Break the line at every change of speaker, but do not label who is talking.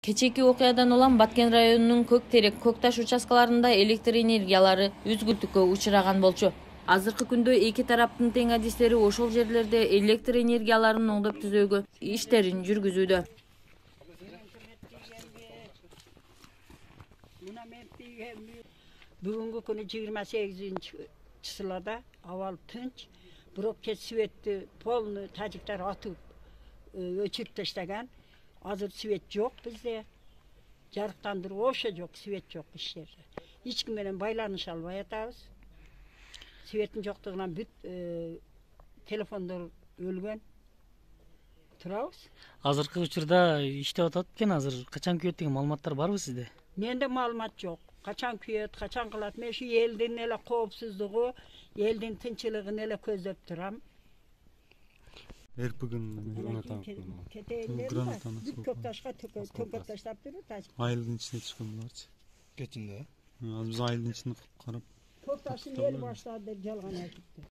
Кечээки окуядан улам Баткен районунун Көк Терек, Көк Таш участкаларында электр энергиялары үзгүлтүккө учураган болчу. Азыркы күндө эки тараптын тең адистери ошол жерлерде электр энергияларын оңдоп түзүүгө иштерин жүргүзүүдө.
Бүгүнкү күнү 28-числода абал тынч, бирок кеч светти полный тажиктар атып өчүрүп таштаган. Азыр свет жок бизде. Жарыктандыруу вообще жок, свет жок иштерде. Эч ким менен байланыша албай атабыз. Светтин жоктугунан бүт телефондор өлгөн. Турабыз.
Азыркы учурда иштеп атат экен, азыр качан күйөт деген маалыматтар барбы сизде?
Менде маалымат жок. Качан күйөт, качан кылат? Мен ушу элдин эле коопсуздугу, элдин тынчылыгын эле көздөп турам.
Гранатаны
Көк Ташка төкөп таштап туруп,
айылдын ичине түшкөн буларчы.
Кетинде.
Азыр биз айылдын ичине карап
Көк Таштын эл баштады деп жалган айтыптыр.